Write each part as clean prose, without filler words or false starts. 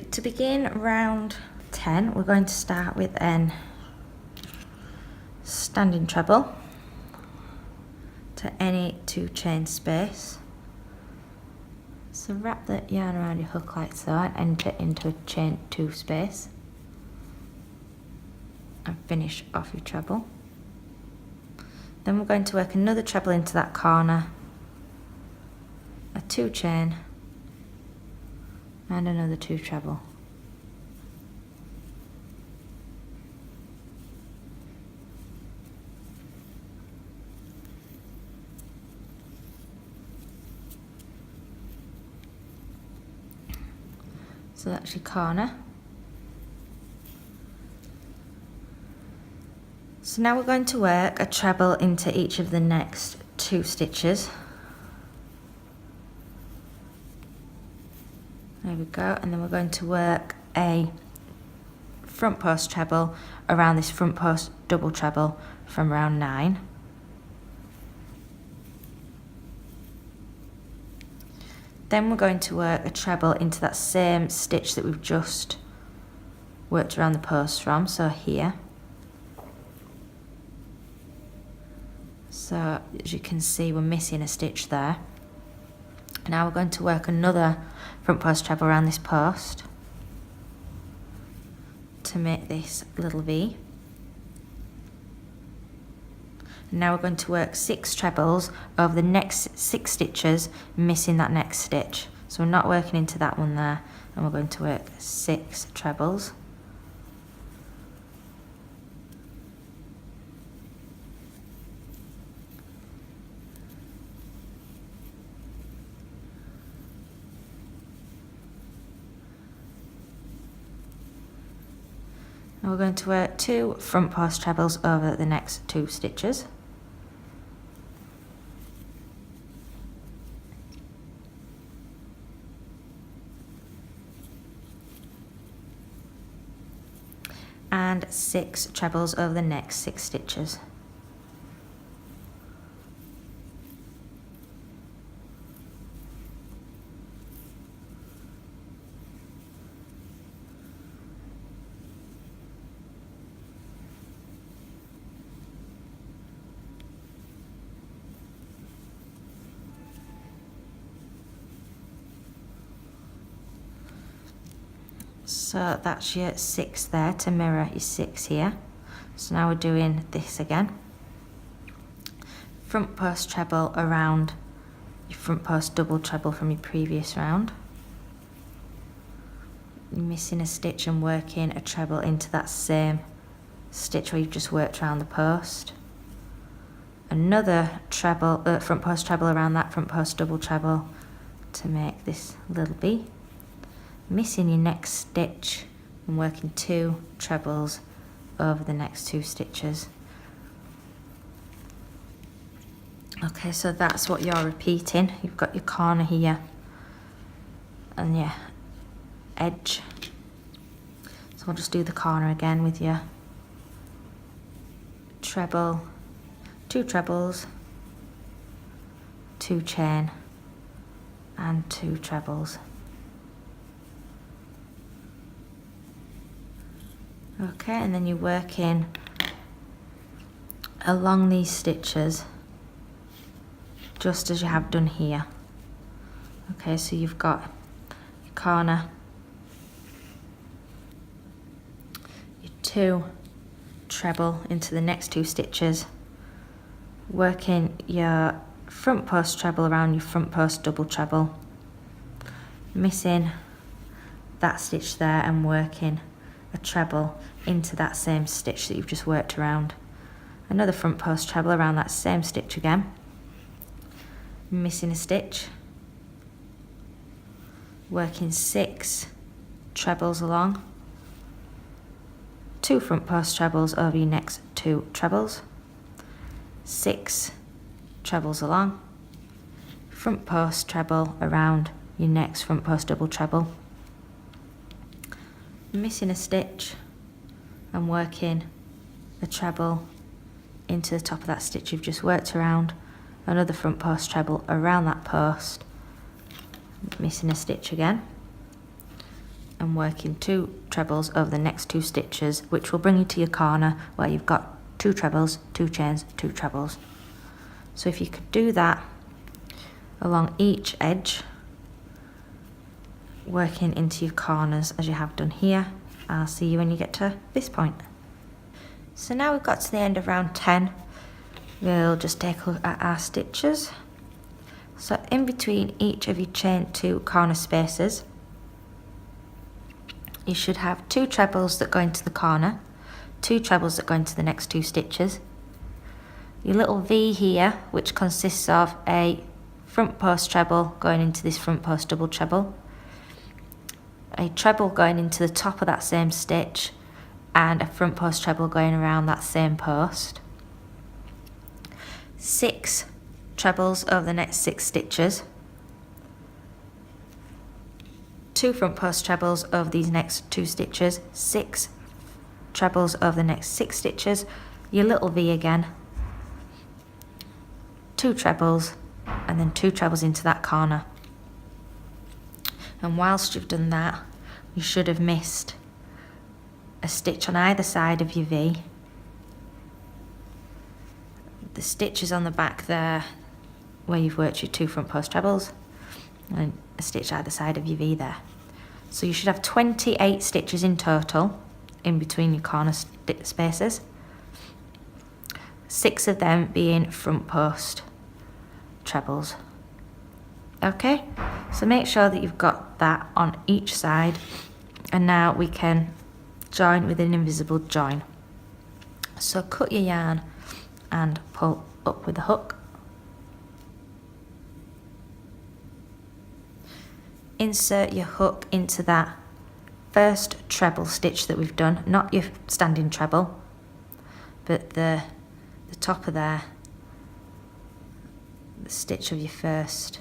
To begin round 10, we're going to start with an standing treble to any 2 chain space. So wrap the yarn around your hook like so and enter into a chain 2 space and finish off your treble. Then we're going to work another treble into that corner, a 2 chain and another 2 treble. So that's your corner. So now we're going to work a treble into each of the next 2 stitches. There we go, and then we're going to work a front post treble around this front post double treble from round 9. Then we're going to work a treble into that same stitch that we've just worked around the post from, so here. So as you can see, we're missing a stitch there. Now we're going to work another front post treble around this post to make this little V. Now we're going to work 6 trebles over the next 6 stitches, missing that next stitch. So we're not working into that one there, and we're going to work 6 trebles. And we're going to work 2 front post trebles over the next 2 stitches. And 6 trebles over the next 6 stitches. So that's your 6 there to mirror your 6 here. So now we're doing this again. Front post treble around your front post double treble from your previous round. You're missing a stitch and working a treble into that same stitch where you've just worked around the post. Another treble, front post treble around that front post double treble to make this little V. Missing your next stitch and working 2 trebles over the next 2 stitches. Okay, so that's what you're repeating. You've got your corner here and your edge. So we'll just do the corner again with your treble, 2 trebles, 2 chain and 2 trebles. Okay, and then you're working along these stitches just as you have done here. Okay, so you've got your corner, your 2 treble into the next 2 stitches, working your front post treble around your front post double treble, missing that stitch there and working a treble into that same stitch that you've just worked around. Another front post treble around that same stitch again, missing a stitch, working 6 trebles along, 2 front post trebles over your next 2 trebles, 6 trebles along, front post treble around your next front post double treble, missing a stitch and working a treble into the top of that stitch you've just worked around, another front post treble around that post, missing a stitch again, and working 2 trebles over the next 2 stitches, which will bring you to your corner where you've got 2 trebles, 2 chains, 2 trebles. So if you could do that along each edge, working into your corners as you have done here. I'll see you when you get to this point. So now we've got to the end of round 10, we'll just take a look at our stitches. So in between each of your chain 2 corner spaces, you should have 2 trebles that go into the corner, 2 trebles that go into the next 2 stitches, your little V here, which consists of a front post treble going into this front post double treble, a treble going into the top of that same stitch, and a front post treble going around that same post, 6 trebles over the next 6 stitches, 2 front post trebles over these next 2 stitches, 6 trebles over the next 6 stitches, your little V again, 2 trebles, and then 2 trebles into that corner. And whilst you've done that, you should have missed a stitch on either side of your V. The stitches on the back there where you've worked your 2 front post trebles, and a stitch either side of your V there. So you should have 28 stitches in total in between your corner spaces, 6 of them being front post trebles. Okay, so make sure that you've got that on each side, and now we can join with an invisible join. So cut your yarn and pull up with the hook. Insert your hook into that first treble stitch that we've done, not your standing treble, but the top of there, the stitch of your first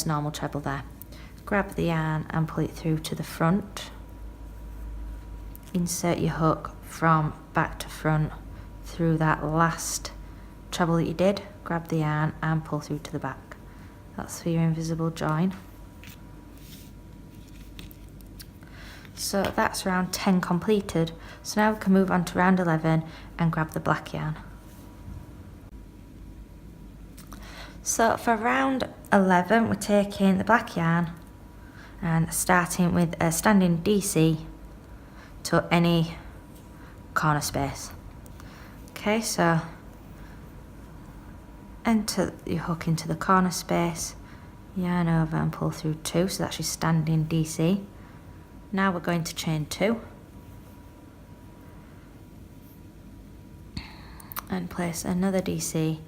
normal treble there. Grab the yarn and pull it through to the front. Insert your hook from back to front through that last treble that you did. Grab the yarn and pull through to the back. That's for your invisible join. So that's round 10 completed. So now we can move on to round 11 and grab the black yarn. So for round 11, we're taking the black yarn and starting with a standing DC to any corner space. Okay, so enter your hook into the corner space, yarn over and pull through 2, so that's your standing DC. Now we're going to chain 2 and place another DC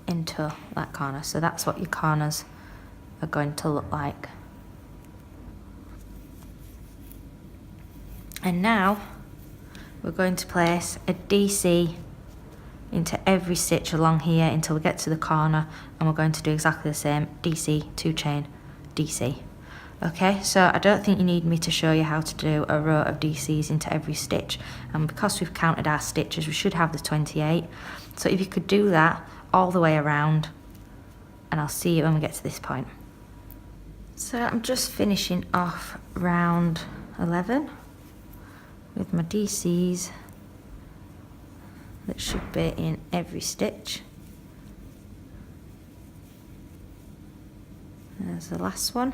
into that corner. So that's what your corners are going to look like. And now we're going to place a DC into every stitch along here until we get to the corner, and we're going to do exactly the same, DC, 2 chain, DC. Okay, so I don't think you need me to show you how to do a row of DCs into every stitch, and because we've counted our stitches, we should have the 28. So if you could do that all the way around, and I'll see you when we get to this point. So I'm just finishing off round 11 with my DCs that should be in every stitch. There's the last one.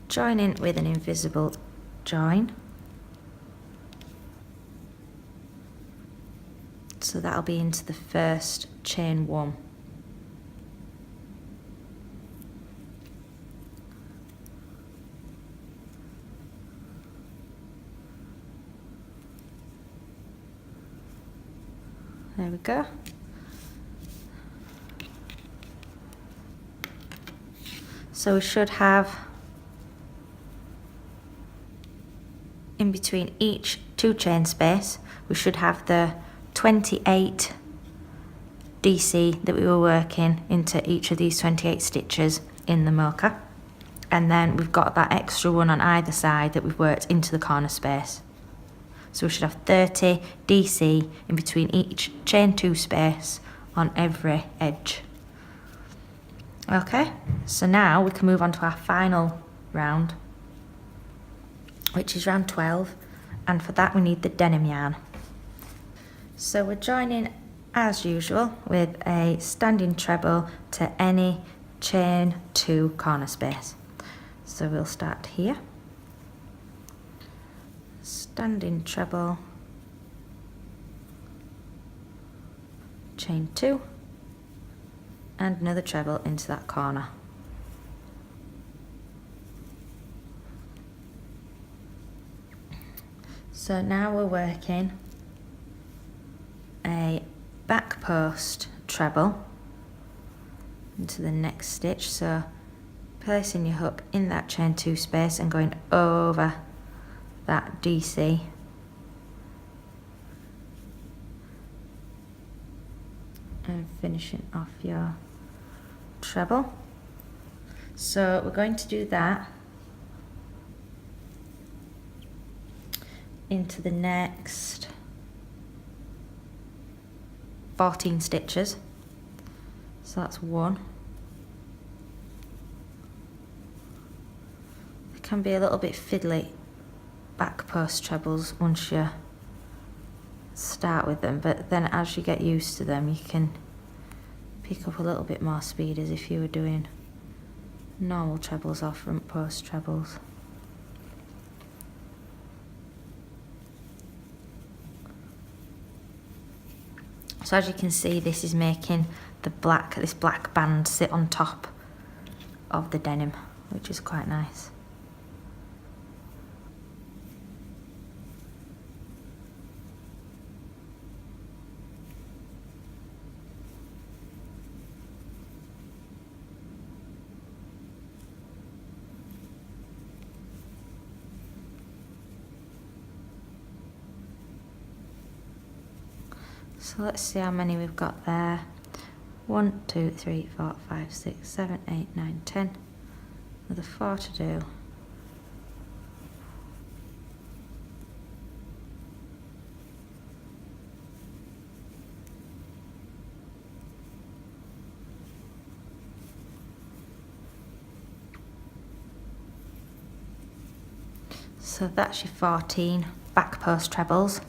Join in with an invisible join. So that'll be into the first chain 1. There we go. So we should have in between each 2 chain space, we should have the 28 DC that we were working into each of these 28 stitches in the mocha, and then we've got that extra one on either side that we've worked into the corner space. So we should have 30 DC in between each chain 2 space on every edge. Okay, so now we can move on to our final round, which is round 12, and for that we need the denim yarn. So we're joining as usual with a standing treble to any chain 2 corner space. So we'll start here, standing treble, chain 2, and another treble into that corner. So now we're working a back post treble into the next stitch, so placing your hook in that chain 2 space and going over that DC, and finishing off your treble. So we're going to do that into the next 14 stitches. So that's 1. It can be a little bit fiddly, back post trebles, once you start with them, but then as you get used to them you can pick up a little bit more speed, as if you were doing normal trebles or front post trebles. So as you can see, this is making this black band sit on top of the denim, which is quite nice. So let's see how many we've got there. 1, 2, 3, 4, 5, 6, 7, 8, 9, 10. Another 4 to do. So that's your 14 back post trebles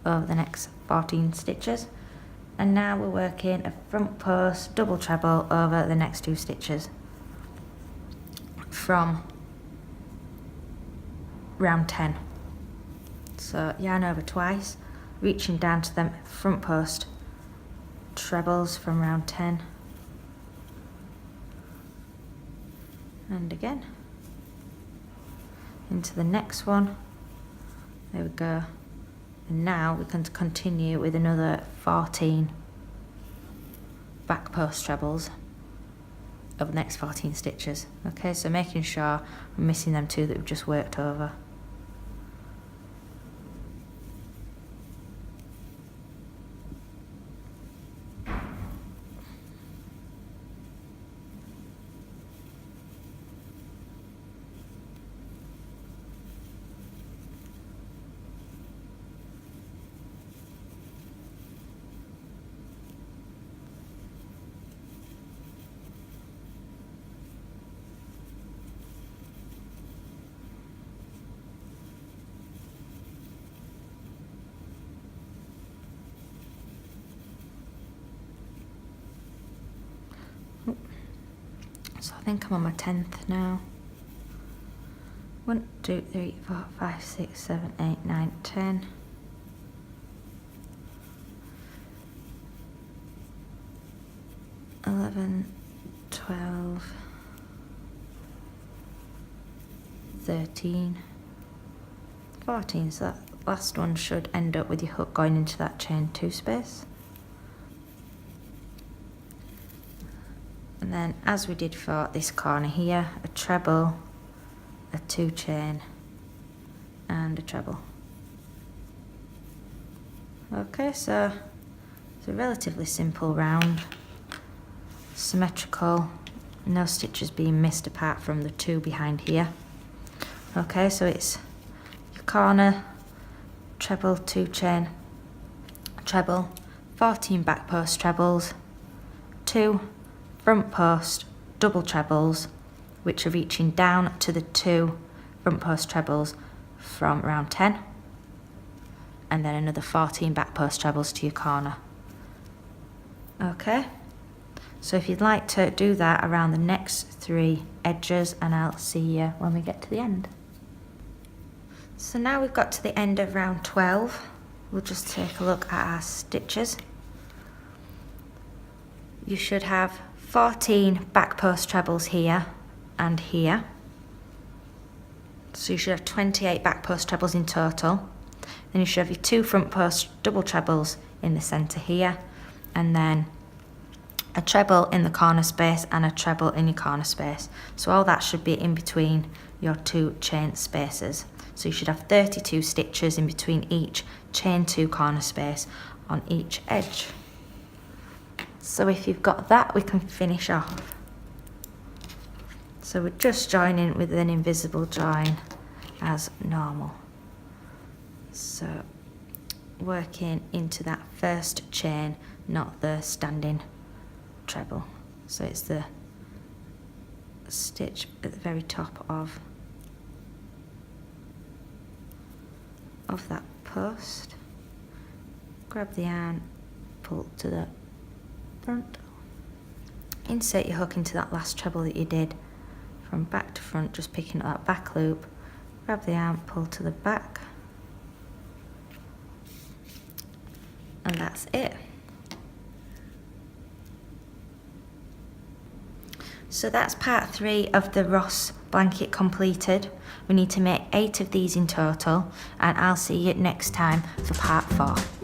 over the next 14 stitches, and now we're working a front post double treble over the next 2 stitches from round 10. So yarn over twice, reaching down to them front post trebles from round 10, and again into the next one. There we go. And now we can continue with another 14 back post trebles over the next 14 stitches. Okay, so making sure I'm missing them 2 that we've just worked over. So I think I'm on my 10th now. 1, 2, 3, 4, 5, 6, 7, 8, 9, 10. $11, 12, 13, 14. So that last one should end up with your hook going into that chain 2 space. And then, as we did for this corner here, a treble, a 2 chain, and a treble. Okay, so it's a relatively simple round, symmetrical, no stitches being missed apart from the 2 behind here. Okay, so it's your corner, treble, 2 chain, treble, 14 back post trebles, 2 front post double trebles which are reaching down to the 2 front post trebles from round 10, and then another 14 back post trebles to your corner. Okay, so if you'd like to do that around the next 3 edges, and I'll see you when we get to the end. So now we've got to the end of round 12, we'll just take a look at our stitches. You should have 14 back post trebles here and here. So you should have 28 back post trebles in total. Then you should have your 2 front post double trebles in the centre here, and then a treble in the corner space and a treble in your corner space. So all that should be in between your 2 chain spaces. So you should have 32 stitches in between each chain 2 corner space on each edge. So if you've got that, we can finish off. So we're just joining with an invisible join as normal. So working into that first chain, not the standing treble. So it's the stitch at the very top of that post. Grab the yarn, pull to the front, insert your hook into that last treble that you did from back to front, just picking up that back loop, grab the yarn, pull to the back, and that's it. So that's part 3 of the Ross blanket completed. We need to make 8 of these in total, and I'll see you next time for part 4.